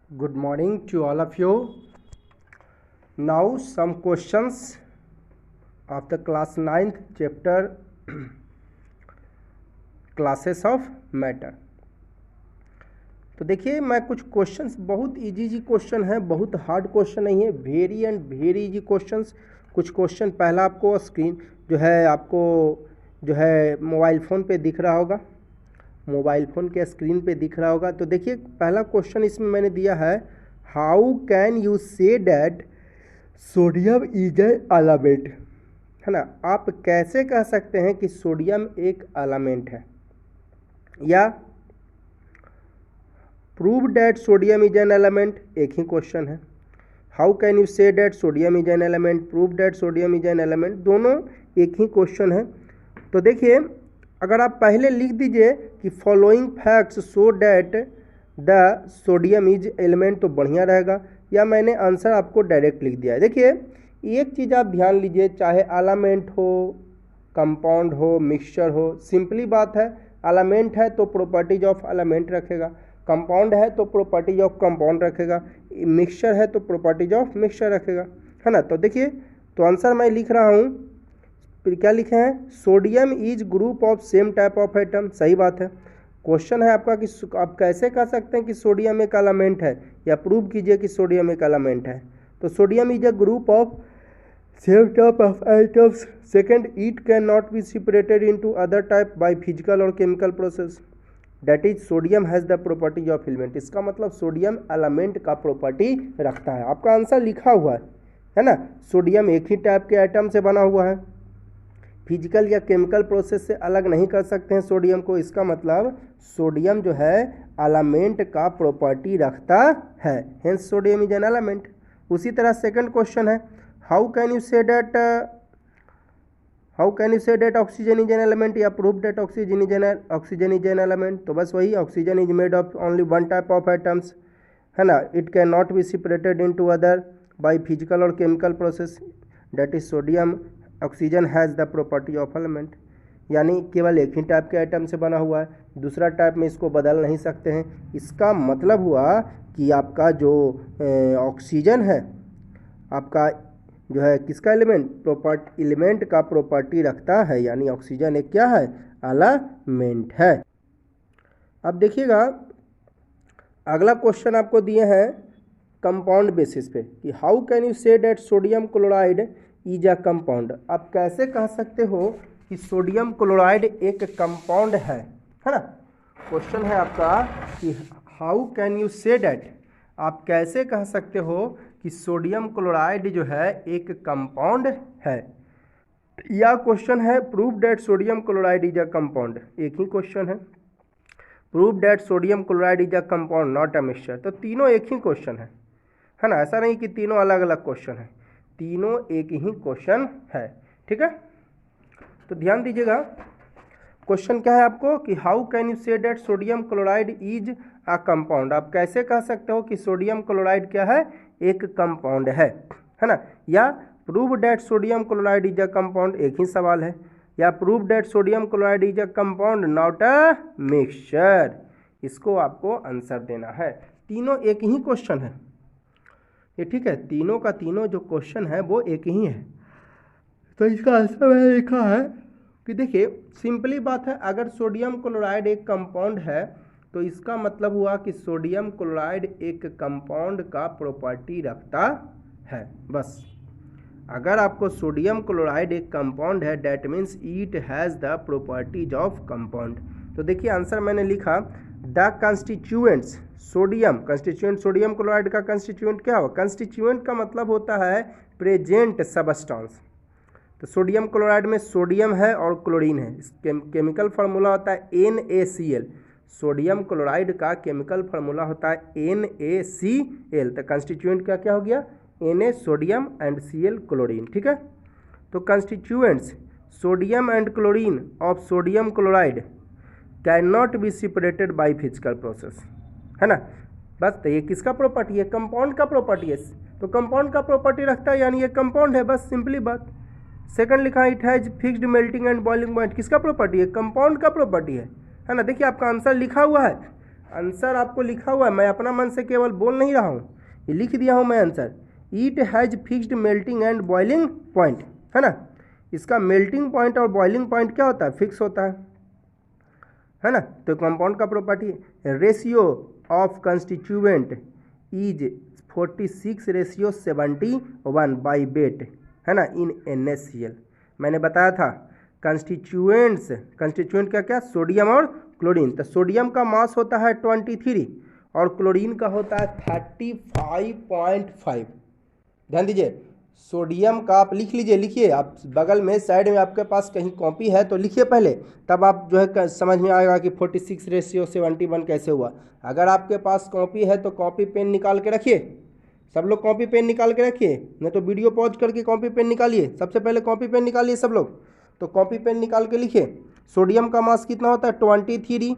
Good morning to all of you. Now some questions of the class 9th chapter classes of matter. तो देखिए मैं कुछ questions बहुत easy question है, बहुत हार्ड क्वेश्चन नहीं है, very and very easy questions. कुछ क्वेश्चन पहला आपको स्क्रीन जो है आपको जो है मोबाइल फ़ोन पे दिख रहा होगा, मोबाइल फ़ोन के स्क्रीन पे दिख रहा होगा। तो देखिए पहला क्वेश्चन इसमें मैंने दिया है, how can you say that sodium is a element, है ना। आप कैसे कह सकते हैं कि सोडियम एक एलिमेंट है, या prove that sodium is an element, एक ही क्वेश्चन है। How can you say that sodium is an element, prove that sodium is an element, दोनों एक ही क्वेश्चन है। तो देखिए अगर आप पहले लिख दीजिए कि following facts show that the sodium is element तो बढ़िया रहेगा, या मैंने आंसर आपको डायरेक्ट लिख दिया है। देखिए एक चीज़ आप ध्यान लीजिए, चाहे एलिमेंट हो, कंपाउंड हो, मिक्सचर हो, सिंपली बात है, एलिमेंट है तो प्रॉपर्टीज ऑफ एलिमेंट रखेगा, कंपाउंड है तो प्रॉपर्टीज ऑफ कंपाउंड रखेगा, मिक्सचर है तो प्रॉपर्टीज ऑफ मिक्सचर रखेगा, है ना। तो देखिए तो आंसर मैं लिख रहा हूँ, फिर क्या लिखे हैं, sodium is group of same type of atom, सही बात है। क्वेश्चन है आपका कि आप कैसे कह सकते हैं कि सोडियम एक एलिमेंट है, या प्रूव कीजिए कि सोडियम एक एलिमेंट है। तो sodium is a group of same type of atoms. Second, it can not be separated into other type by physical और chemical process, that is sodium has the properties of element. इसका मतलब sodium element का property रखता है। आपका answer लिखा हुआ है ना, सोडियम एक ही टाइप के एटम से बना हुआ है, फिजिकल या केमिकल प्रोसेस से अलग नहीं कर सकते हैं सोडियम को। इसका मतलब सोडियम जो है एलिमेंट का प्रॉपर्टी रखता है, hence sodium is an element. उसी तरह सेकंड क्वेश्चन है, how can you say that oxygen is an element, या prove that oxygen is an element. तो बस वही, oxygen is made of only one type of atoms, है ना। It can not be separated into other by physical और chemical process, that is sodium oxygen has the property of element. यानी केवल एक ही type के आइटम से बना हुआ है, दूसरा टाइप में इसको बदल नहीं सकते हैं। इसका मतलब हुआ कि आपका जो ऑक्सीजन है, आपका जो है किसका एलिमेंट, एलिमेंट का प्रॉपर्टी रखता है, यानी ऑक्सीजन एक क्या है, एलिमेंट है। अब देखिएगा अगला क्वेश्चन आपको दिए हैं कंपाउंड बेसिस पे, कि how can you say that sodium chloride is a compound. आप कैसे कह सकते हो कि सोडियम क्लोराइड एक कंपाउंड है ना। क्वेश्चन है आपका कि how can you say that, आप कैसे कह सकते हो कि सोडियम क्लोराइड जो है एक कंपाउंड है, या क्वेश्चन है prove that sodium chloride is a compound, एक ही क्वेश्चन है। Prove that sodium chloride is a compound not a mixture, तो तीनों एक ही क्वेश्चन है ना। ऐसा नहीं कि तीनों अलग अलग क्वेश्चन है, तीनों एक ही क्वेश्चन है, ठीक है। तो ध्यान दीजिएगा, क्वेश्चन क्या है आपको कि how can you say that sodium chloride is a compound. आप कैसे कह सकते हो कि सोडियम क्लोराइड क्या है, एक कंपाउंड है ना। या prove that sodium chloride is a compound, एक ही सवाल है। या prove that sodium chloride is a compound not a mixture, इसको आपको आंसर देना है। तीनों एक ही क्वेश्चन है ये, ठीक है। तीनों का तीनों जो क्वेश्चन है वो एक ही है। तो इसका आंसर मैंने लिखा है कि देखिए सिंपली बात है, अगर सोडियम क्लोराइड एक कंपाउंड है तो इसका मतलब हुआ कि सोडियम क्लोराइड एक कंपाउंड का प्रॉपर्टी रखता है, बस। अगर आपको सोडियम क्लोराइड एक कंपाउंड है, that means it has the properties of compound. तो देखिए आंसर मैंने लिखा, the constituents sodium, constituent sodium chloride का कंस्टिट्यूएंट क्या होगा, कंस्टिट्यूएंट का मतलब होता है प्रेजेंट सबस्टांस। तो सोडियम क्लोराइड में सोडियम है और क्लोरीन है, केमिकल फार्मूला होता है NaCl। सोडियम क्लोराइड का केमिकल फार्मूला होता है NaCl। तो कंस्टिट्यूएंट का क्या हो गया, Na sodium and Cl chlorine, ठीक है। तो constituents sodium and chlorine of sodium chloride can not be separated by physical process, है ना। बस तो ये किसका प्रॉपर्टी है, कंपाउंड का प्रॉपर्टी है। तो कंपाउंड का प्रॉपर्टी रखता है, यानी ये कंपाउंड है, बस सिंपली बात। सेकंड लिखा है, it has fixed melting and boiling point, किसका प्रॉपर्टी है, कंपाउंड का प्रॉपर्टी है ना। देखिए आपका आंसर लिखा हुआ है, आंसर आपको लिखा हुआ है, मैं अपना मन से केवल बोल नहीं रहा हूँ, ये लिख दिया हूँ मैं answer. It has fixed melting and boiling point, है ना। इसका मेल्टिंग पॉइंट और बॉइलिंग पॉइंट क्या होता है, फिक्स होता है ना। तो कंपाउंड का property ratio of constituent is 46:71 by wait, है ना, इन NaCl। मैंने बताया था कंस्टिट्यूएंट का क्या, सोडियम और क्लोरीन। तो सोडियम का मास होता है 23 और क्लोरीन का होता है 35.5। ध्यान दीजिए, सोडियम का आप लिख लीजिए, लिखिए आप बगल में साइड में आपके पास कहीं कॉपी है तो लिखिए पहले, तब आप जो है समझ में आएगा कि 46:71 कैसे हुआ। अगर आपके पास कॉपी है तो कॉपी पेन निकाल के रखिए, सब लोग कॉपी पेन निकाल के रखिए, नहीं तो वीडियो पॉज करके कॉपी पेन निकालिए। सबसे पहले कॉपी पेन निकालिए सब लोग, तो कॉपी पेन निकाल के लिखिए। सोडियम का मास कितना होता है 23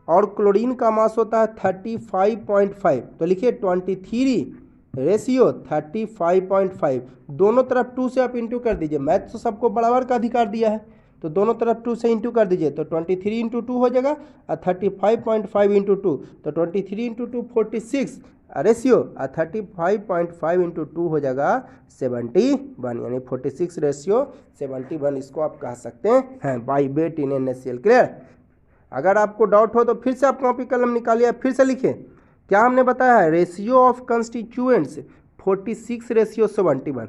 और क्लोरीन का मास होता है 35.5। तो लिखिए 23 रेशियो 35.5, दोनों तरफ 2 से आप इंटू कर दीजिए। मैथ तो सबको बराबर का अधिकार दिया है, तो दोनों तरफ 2 से इंटू कर दीजिए, तो 23 × 2 हो जाएगा और 35.5 × 2, तो 23 × 2 46 रेशियो और 35.5 × 2 हो जाएगा 71, यानी 46:71 इसको आप कह सकते हैं by wait in NaCl। Clear. अगर आपको डाउट हो तो फिर से आप कॉपी कलम निकालिए, फिर से लिखिए। क्या हमने बताया है, रेशियो ऑफ कंस्टिट्यूएंट्स 46:71,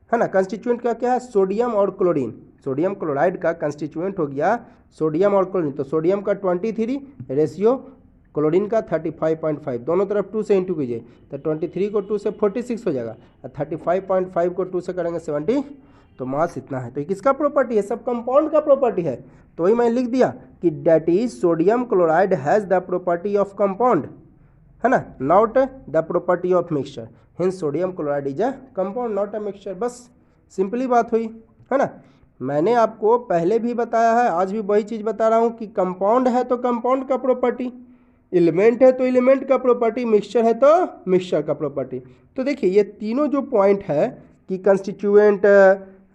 है ना। कंस्टिट्यूएंट का क्या है, सोडियम और क्लोरीन। सोडियम क्लोराइड का कंस्टिट्यूएंट हो गया सोडियम और क्लोरीन, तो सोडियम का 23 रेशियो, क्लोरीन का 35.5, दोनों तरफ 2 से इंटू कीजिए, तो 23 को 2 से 46 हो जाएगा और 35.5 को 2 से करेंगे 70, तो मास इतना है। तो ये किसका प्रॉपर्टी है, सब कंपाउंड का प्रॉपर्टी है। तो वही मैं लिख दिया कि that is sodium chloride has the property of compound, है ना, not the property of mixture. Hence sodium chloride is a compound not a mixture. बस सिंपली बात हुई, है ना। मैंने आपको पहले भी बताया है, आज भी वही चीज़ बता रहा हूँ कि कंपाउंड है तो कंपाउंड का प्रॉपर्टी, एलिमेंट है तो एलिमेंट का प्रॉपर्टी, मिक्सचर है तो मिक्सचर का प्रॉपर्टी। तो देखिए ये तीनों जो पॉइंट है कि कंस्टिट्यूएंट,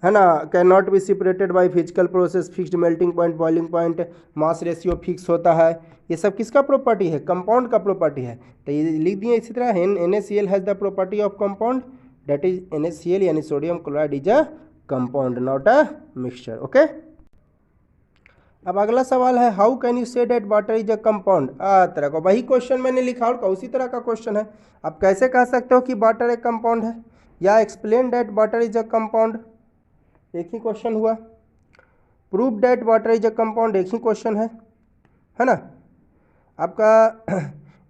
है ना, can not be separated by physical process, fixed melting point, boiling point, mass ratio fix होता है, ये सब किसका प्रॉपर्टी है, कंपाउंड का प्रॉपर्टी है। तो ये लिख दिए इसी तरह, NaCl has the property of compound, that is NaCl यानी sodium chloride is a compound not a mixture. Okay. अब अगला सवाल है, how can you say that water is a compound. तरह का वही क्वेश्चन मैंने लिखा और उसी तरह का क्वेश्चन है। आप कैसे कह सकते हो कि वाटर एक कंपाउंड है, या explain that water is a compound, एक ही क्वेश्चन हुआ। Prove that water is a compound, एक ही क्वेश्चन है ना। आपका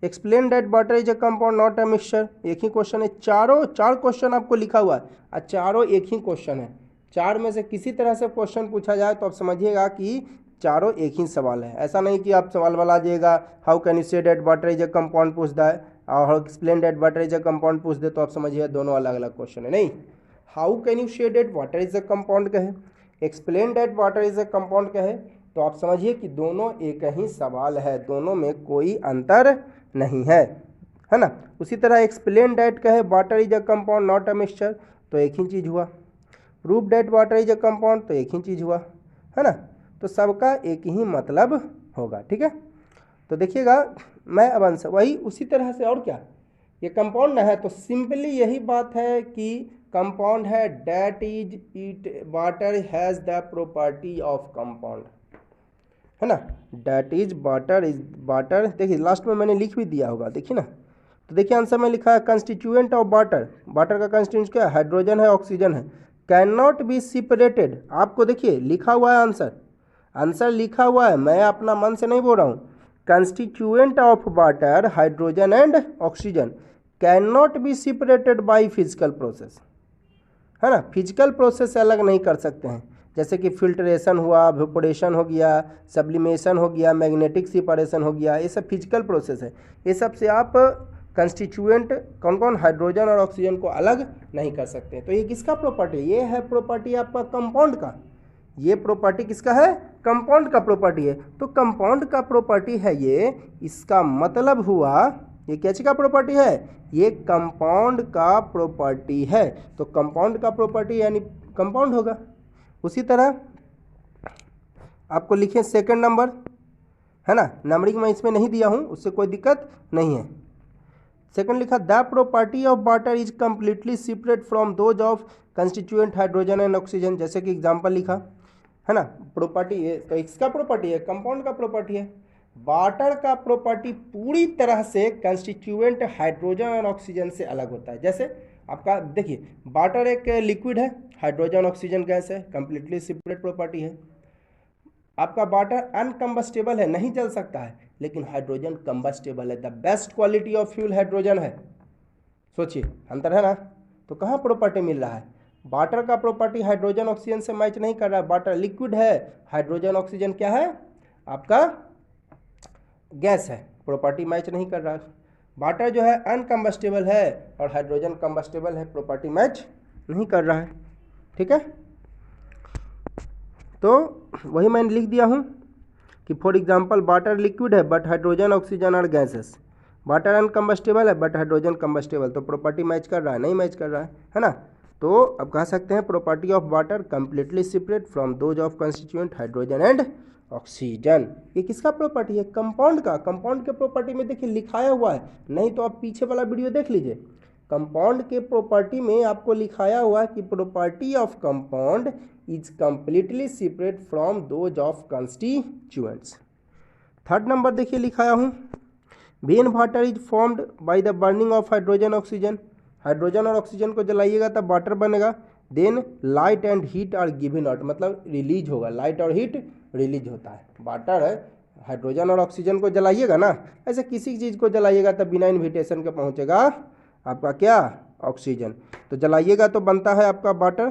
explain that water is a compound not a mixture, एक ही क्वेश्चन है। चार क्वेश्चन आपको लिखा हुआ है और चारों एक ही क्वेश्चन है। चार में से किसी तरह से क्वेश्चन पूछा जाए तो आप समझिएगा कि चारों एक ही सवाल है। ऐसा नहीं कि आप सवाल वाला जाइएगा how can you say that water is a compound पूछ दे और explain that water is a compound पूछ दे, तो आप समझिएगा दोनों अलग अलग क्वेश्चन है। नहीं, how can you say that water is a compound कहे, explain that water is a compound कहे, तो आप समझिए कि दोनों एक ही सवाल है, दोनों में कोई अंतर नहीं है ना। उसी तरह एक्सप्लेन दैट कहे water is a compound not a mixture, तो एक ही चीज़ हुआ। Prove that water is a compound, तो एक ही चीज़ हुआ, है ना। तो सबका एक ही मतलब होगा, ठीक है। तो देखिएगा मैं अब आंसर वही उसी तरह से, और क्या, ये कंपाउंड है तो सिंपली यही बात है कि कंपाउंड है, that is it water has the property of compound, है ना। दैट इज वाटर देखिए लास्ट में मैंने लिख भी दिया होगा, देखिए ना। तो देखिए आंसर में लिखा है कंस्टिट्यूएंट ऑफ वाटर, वाटर का कंस्टिट्यूएंट क्या है, हाइड्रोजन है, ऑक्सीजन है, कैन नॉट बी सेपरेटेड। आपको देखिए लिखा हुआ है आंसर लिखा हुआ है, मैं अपना मन से नहीं बोल रहा हूँ। Constituent of water hydrogen and oxygen can not be separated by physical process, है ना। फिजिकल प्रोसेस से अलग नहीं कर सकते हैं, जैसे कि फिल्ट्रेशन हुआ, वेपोरेशन हो गया, सब्लिमेशन हो गया, मैग्नेटिक सेपरेशन हो गया, ये सब फिजिकल प्रोसेस है। ये सब से आप कंस्टिट्यूएंट कौन कौन हाइड्रोजन और ऑक्सीजन को अलग नहीं कर सकते। तो ये किसका प्रॉपर्टी, ये है प्रॉपर्टी आपका कंपाउंड का, ये प्रॉपर्टी किसका है, कंपाउंड का प्रॉपर्टी है। तो कंपाउंड का प्रॉपर्टी है ये, इसका मतलब हुआ ये क्या चीज़ का प्रॉपर्टी है, ये कंपाउंड का प्रॉपर्टी है। तो कंपाउंड का प्रॉपर्टी यानी कंपाउंड होगा। उसी तरह आपको लिखें सेकंड नंबर, है ना, नंबरिंग मैं इसमें नहीं दिया हूँ, उससे कोई दिक्कत नहीं है। सेकंड लिखा the property of water is completely separate from those of constituent hydrogen and oxygen, जैसे कि एग्जांपल लिखा है ना। प्रॉपर्टी है तो इसका प्रॉपर्टी है, कंपाउंड का प्रॉपर्टी है। वाटर का प्रॉपर्टी पूरी तरह से कंस्टिट्यूएंट हाइड्रोजन और ऑक्सीजन से अलग होता है। जैसे आपका देखिए, वाटर एक लिक्विड है, हाइड्रोजन ऑक्सीजन गैस है, कंप्लीटली सेपरेट प्रॉपर्टी है। आपका वाटर अनकम्बस्टेबल है, नहीं जल सकता है, लेकिन हाइड्रोजन कम्बस्टेबल है। The best quality of fuel hydrogen है। सोचिए अंतर है ना। तो कहाँ प्रॉपर्टी मिल रहा है, वाटर का प्रॉपर्टी हाइड्रोजन ऑक्सीजन से मैच नहीं कर रहा है। वाटर लिक्विड है, हाइड्रोजन ऑक्सीजन क्या है, आपका गैस है, प्रॉपर्टी मैच नहीं कर रहा है। वाटर जो है अनकम्बस्टेबल है और हाइड्रोजन कम्बस्टेबल है, प्रॉपर्टी मैच नहीं कर रहा है। ठीक है, तो वही मैंने लिख दिया हूँ कि फॉर एग्जांपल वाटर लिक्विड है बट हाइड्रोजन ऑक्सीजन और गैसेस, वाटर अनकम्बस्टेबल है बट हाइड्रोजन कम्बस्टेबल, तो प्रॉपर्टी मैच कर रहा है, नहीं मैच कर रहा है ना। तो अब कह सकते हैं property of water completely separate from those of constituent hydrogen and oxygen. ये किसका प्रॉपर्टी है, कंपाउंड का। कंपाउंड के प्रॉपर्टी में देखिए लिखाया हुआ है, नहीं तो आप पीछे वाला वीडियो देख लीजिए। कंपाउंड के प्रॉपर्टी में आपको लिखाया हुआ है कि property of compound is completely separate from those of constituents. Third number देखिए लिखाया हूँ, when water is formed by the burning of hydrogen oxygen, hydrogen और ऑक्सीजन को जलाइएगा तब वाटर बनेगा। Then light and heat are given out, मतलब release होगा, लाइट और हीट रिलीज होता है। वाटर है, हाइड्रोजन और ऑक्सीजन को जलाइएगा ना, ऐसे किसी चीज़ को जलाइएगा तब बिना इन्विटेशन के पहुँचेगा आपका क्या, ऑक्सीजन। तो जलाइएगा तो बनता है आपका वाटर,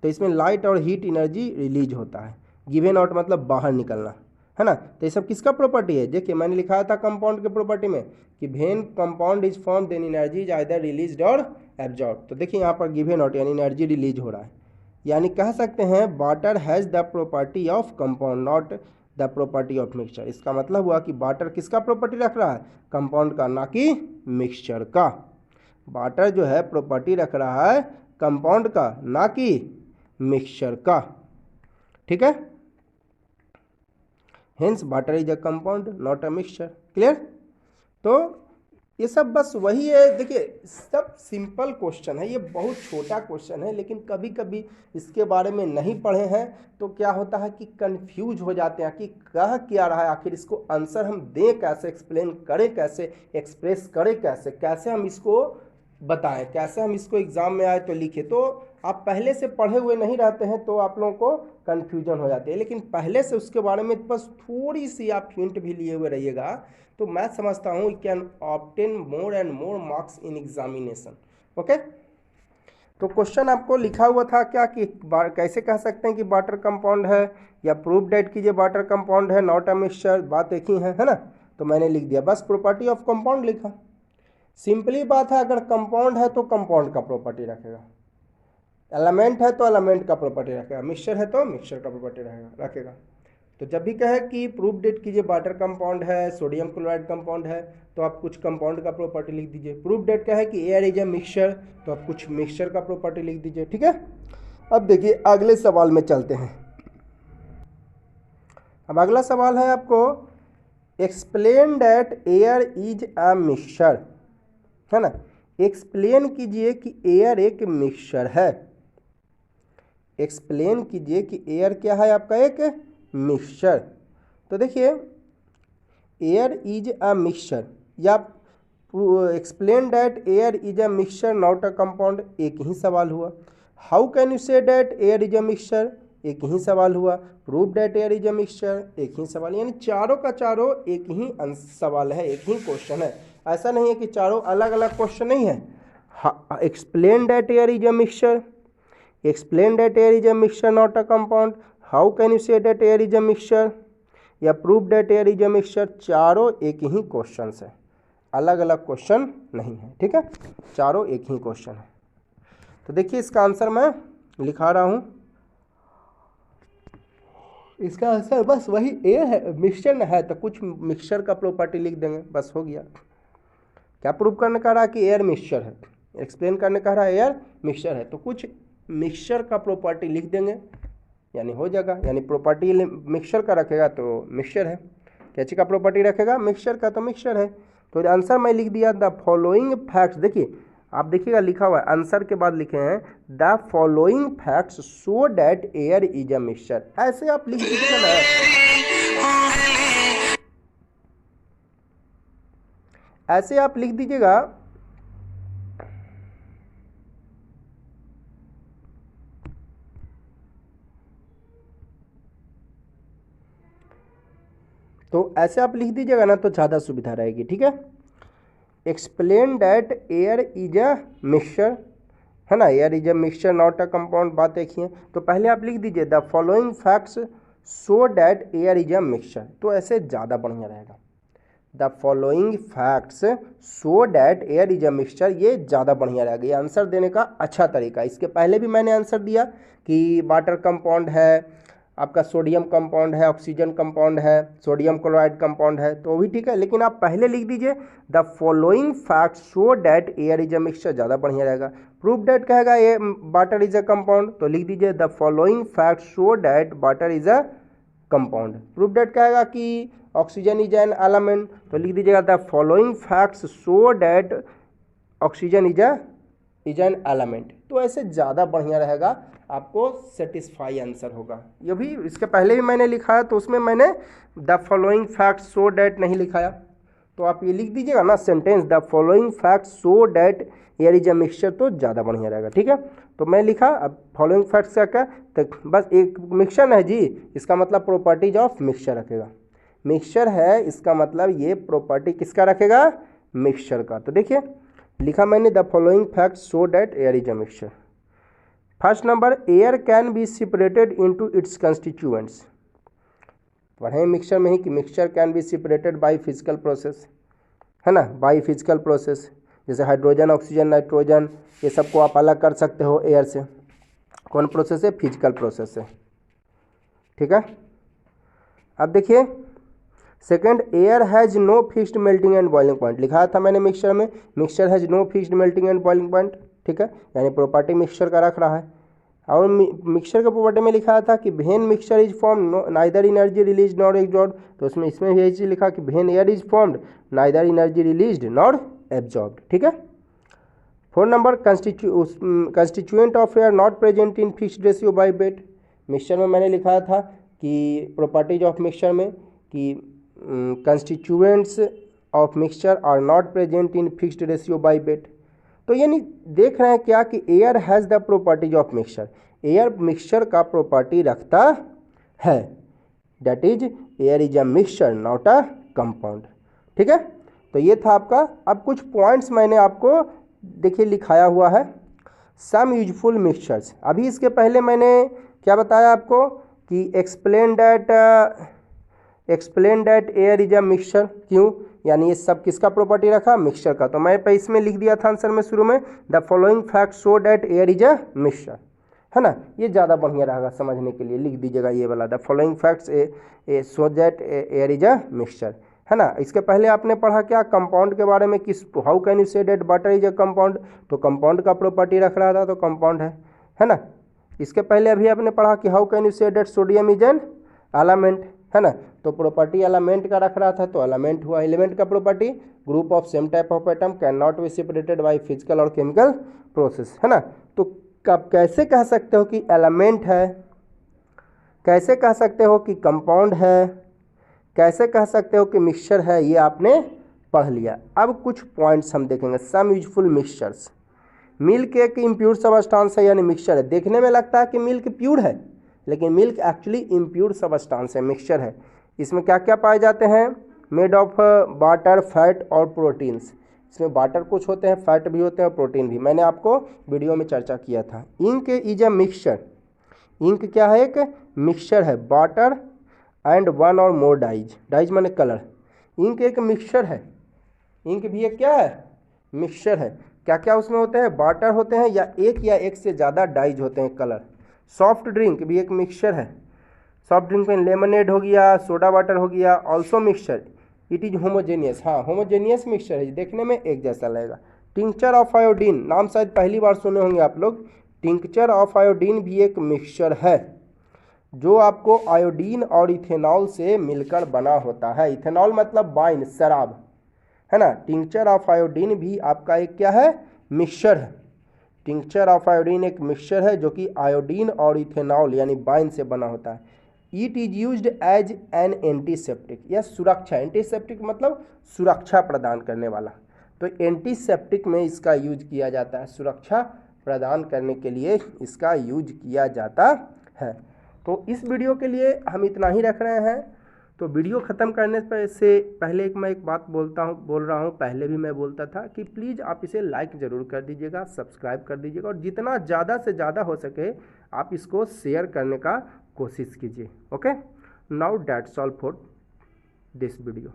तो इसमें लाइट और हीट एनर्जी रिलीज होता है। गिवन आउट मतलब बाहर निकलना, है ना। तो ये सब किसका प्रॉपर्टी है, देखिए मैंने लिखा था कंपाउंड के प्रॉपर्टी में कि when compound is form then energy is either released or absorb. तो देखिए यहाँ पर गिवन आउट यानी एनर्जी रिलीज हो रहा है, यानी कह सकते हैं water has the property of compound not the property of mixture. इसका मतलब हुआ कि वाटर किसका प्रॉपर्टी रख रहा है, कंपाउंड का, ना कि मिक्सचर का। वाटर जो है प्रॉपर्टी रख रहा है कंपाउंड का, ना कि मिक्सचर का। ठीक है, hence water is a compound not a mixture. Clear. तो ये सब बस वही है। देखिए सब सिंपल क्वेश्चन है, ये बहुत छोटा क्वेश्चन है, लेकिन कभी कभी इसके बारे में नहीं पढ़े हैं तो क्या होता है कि कंफ्यूज हो जाते हैं कि कह क्या रहा है, आखिर इसको आंसर हम दें कैसे, एक्सप्लेन करें कैसे, एक्सप्रेस करें कैसे, कैसे हम इसको बताएं, कैसे हम इसको एग्जाम में आए तो लिखे। तो आप पहले से पढ़े हुए नहीं रहते हैं तो आप लोगों को कन्फ्यूजन हो जाती है, लेकिन पहले से उसके बारे में बस थोड़ी सी आप हिंट भी लिए हुए रहिएगा तो मैं समझता हूँ can obtain more and more marks in examination. Okay, तो क्वेश्चन आपको लिखा हुआ था क्या कि कैसे कह सकते हैं कि वाटर कंपाउंड है, या प्रूफ डेट कीजिए वाटर कंपाउंड है नॉट अ मिक्सचर, बात एक ही है ना। तो मैंने लिख दिया, बस प्रॉपर्टी ऑफ कंपाउंड लिखा। सिंपली बात है, अगर कंपाउंड है तो कंपाउंड का प्रॉपर्टी रखेगा, एलिमेंट है तो एलिमेंट का प्रॉपर्टी रखेगा, मिक्सचर है तो मिक्सचर का प्रॉपर्टी रखेगा। तो जब भी कहे कि प्रूफ डेट कीजिए वाटर कंपाउंड है, सोडियम क्लोराइड कंपाउंड है, तो आप कुछ कंपाउंड का प्रॉपर्टी लिख दीजिए। प्रूफ डेट कहे कि एयर इज ए मिक्सचर, तो आप कुछ मिक्सचर का प्रॉपर्टी लिख दीजिए। ठीक है, अब देखिए अगले सवाल में चलते हैं। अब अगला सवाल है आपको, explain that air is a mixture, है ना। एक्सप्लेन कीजिए कि एयर एक मिक्सचर है। एक्सप्लेन कीजिए कि एयर क्या है, आपका एक मिक्सचर। तो देखिए एयर इज अ मिक्सचर, या explain that air is a mixture not a compound, एक ही सवाल हुआ। How can you say that air is a mixture, एक ही सवाल हुआ। Prove that air is a mixture, एक ही सवाल। यानी चारों का चारों एक ही सवाल है, एक ही क्वेश्चन है। ऐसा नहीं है कि चारों अलग अलग क्वेश्चन नहीं है। Explain that air is a mixture, explain that air is a mixture not a compound, how can you say that air is a mixture, या prove that air is a mixture, चारों एक ही question है, अलग अलग question नहीं है। ठीक है, चारों एक ही क्वेश्चन है। तो देखिए इसका आंसर मैं लिखा रहा हूँ, इसका आंसर बस वही एयर है, मिक्सचर है तो कुछ मिक्सचर का प्रॉपर्टी लिख देंगे, बस हो गया। क्या प्रूव करने कह रहा है कि एयर मिक्सचर है, एक्सप्लेन करने कह रहा है एयर मिक्सचर है, तो कुछ मिक्सचर का प्रॉपर्टी लिख देंगे, यानी हो जाएगा। यानी प्रॉपर्टी मिक्सचर का रखेगा तो मिक्सचर है। कैसे का प्रॉपर्टी रखेगा, मिक्सचर का, तो मिक्सचर है। तो आंसर मैं लिख दिया द फॉलोइंग फैक्ट्स। देखिए आप देखिएगा लिखा हुआ है आंसर के बाद लिखे हैं the following facts show that air is a mixture. ऐसे आप लिख दीजिएगा ना, ऐसे आप लिख दीजिएगा तो ऐसे आप लिख दीजिएगा ना तो ज़्यादा सुविधा रहेगी। ठीक है, explain that air is a mixture, है ना, air is a mixture not a compound, बात देखिए। तो पहले आप लिख दीजिए the following facts show that air is a mixture, तो ऐसे ज़्यादा बढ़िया रहेगा। The following facts show that air is a mixture, ये ज़्यादा बढ़िया रहेगा, ये आंसर देने का अच्छा तरीका। इसके पहले भी मैंने आंसर दिया कि वाटर कंपाउंड है, आपका सोडियम कंपाउंड है, ऑक्सीजन कंपाउंड है, सोडियम क्लोराइड कंपाउंड है, तो भी ठीक है। लेकिन आप पहले लिख दीजिए the following facts show that air is a mixture, ज़्यादा बढ़िया रहेगा। प्रूफ दैट कहेगा ये वाटर इज अ कंपाउंड, तो लिख दीजिए the following facts show that water is a compound. Proof that कहेगा कि ऑक्सीजन इज एन एलिमेंट, तो लिख दीजिएगा the following facts show that oxygen is an element. तो ऐसे ज़्यादा बढ़िया रहेगा, आपको सेटिस्फाई आंसर होगा। ये भी इसके पहले भी मैंने लिखा है, तो उसमें मैंने the following facts show that नहीं लिखाया, तो आप ये लिख दीजिएगा ना sentence the following facts show that air is a mixture, तो ज़्यादा बढ़िया रहेगा। ठीक है, तो मैं लिखा अब फॉलोइंग फैक्ट्स का क्या, तो बस एक मिक्सचर है जी, इसका मतलब प्रॉपर्टीज ऑफ मिक्सचर रखेगा। मिक्सचर है इसका मतलब ये प्रॉपर्टी किसका रखेगा, मिक्सचर का। तो देखिए लिखा मैंने the following facts show that air is a mixture. First number, air can be separated into its constituents. पढ़े मिक्सचर में ही कि mixture can be separated by physical process, है ना, बाय फिजिकल प्रोसेस, जैसे हाइड्रोजन, ऑक्सीजन, नाइट्रोजन, ये सबको आप अलग कर सकते हो एयर से। कौन प्रोसेस है, फिजिकल प्रोसेस है। ठीक है, अब देखिए second, air has no fixed melting and boiling point, लिखा था मैंने मिक्सचर में, mixture has no fixed melting and boiling point. ठीक है, यानी प्रॉपर्टी मिक्सचर का रख रहा है। और मिक्सचर के प्रॉपर्टी में लिखा था कि when mixture is form neither energy release nor absorb, तो उसमें इसमें भी यही चीज़ लिखा कि when air is formed neither energy release nor absorb. ठीक है, 4 number, constituent of air not present in fixed ratio by wait. Mixture में मैंने लिखा था कि प्रॉपर्टीज ऑफ मिक्सचर में कि constituents of mixture are not present in fixed ratio by weight. तो यानी देख रहे हैं क्या कि air has the properties of mixture, air mixture का प्रॉपर्टी रखता है, that is air is a mixture not a compound. ठीक है, तो ये था आपका। अब कुछ पॉइंट्स मैंने आपको देखिए लिखाया हुआ है, सम यूजफुल मिक्सचर्स। अभी इसके पहले मैंने क्या बताया आपको कि explain that air is a mixture, क्यों, यानी ये सब किसका प्रॉपर्टी रखा, मिक्सचर का। तो मैं इसमें लिख दिया था आंसर में शुरू में the following fact show that air is a mixture, है ना, ये ज़्यादा बढ़िया रहेगा समझने के लिए, लिख दीजिएगा ये वाला the following facts show that air is a mixture, है ना। इसके पहले आपने पढ़ा क्या कंपाउंड के बारे में, किस how can you say that water is a compound, तो कंपाउंड का प्रॉपर्टी रख रहा था, तो कंपाउंड है ना। इसके पहले अभी आपने पढ़ा कि how can you say that sodium is an element, है ना, तो प्रॉपर्टी एलिमेंट का रख रहा था, तो एलिमेंट हुआ। एलिमेंट का property group of same type of atom can not be separated by physical और केमिकल प्रोसेस, है ना। तो कब कैसे कह सकते हो कि एलिमेंट है, कैसे कह सकते हो कि कंपाउंड है, कैसे कह सकते हो कि मिक्सचर है, ये आपने पढ़ लिया। अब कुछ पॉइंट्स हम देखेंगे। सम यूजफुल मिक्सचर्स, मिल्क एक इम्प्योर सबस्टांस है यानी मिक्सचर है। देखने में लगता है कि मिल्क प्योर है, लेकिन मिल्क एक्चुअली इम्प्योर सबस्टांस है, मिक्सचर है। इसमें क्या क्या पाए जाते हैं, मेड ऑफ वाटर, फैट और प्रोटीन्स। इसमें वाटर कुछ होते हैं, फैट भी होते हैं और प्रोटीन भी, मैंने आपको वीडियो में चर्चा किया था। Ink is a mixture, ink क्या है, एक मिक्सचर है, water and one or more dyes, dyes माने कलर। इंक एक मिक्सचर है, इंक भी एक क्या है, मिक्सचर है। क्या क्या उसमें होते हैं, वाटर होते हैं या एक से ज़्यादा डाइज होते हैं, कलर। सॉफ्ट ड्रिंक भी एक मिक्सचर है, सॉफ्ट ड्रिंक में लेमनेड हो गया, सोडा वाटर हो गया, also mixture. It is homogeneous, हाँ होमोजेनियस मिक्सचर है, देखने में एक जैसा लगेगा। टिंक्चर ऑफ आयोडीन, नाम शायद पहली बार सुने होंगे आप लोग, टिंक्चर ऑफ आयोडीन भी एक मिक्सचर है। जो आपको आयोडीन और इथेनॉल से मिलकर बना होता है। इथेनॉल मतलब वाइन, शराब, है ना। टिंक्चर ऑफ आयोडीन भी आपका एक क्या है, मिक्सचर है। टिंक्चर ऑफ आयोडीन एक मिक्सचर है जो कि आयोडीन और इथेनॉल यानी वाइन से बना होता है। It is used as an antiseptic, यह सुरक्षा, एंटीसेप्टिक मतलब सुरक्षा प्रदान करने वाला। तो एंटीसेप्टिक में इसका यूज किया जाता है, सुरक्षा प्रदान करने के लिए इसका यूज किया जाता है। तो इस वीडियो के लिए हम इतना ही रख रहे हैं। तो वीडियो ख़त्म करने से पहले मैं एक बात बोल रहा हूँ, पहले भी मैं बोलता था कि प्लीज़ आप इसे लाइक ज़रूर कर दीजिएगा, सब्सक्राइब कर दीजिएगा और जितना ज़्यादा से ज़्यादा हो सके आप इसको शेयर करने का कोशिश कीजिए। Okay, now that's all for this video.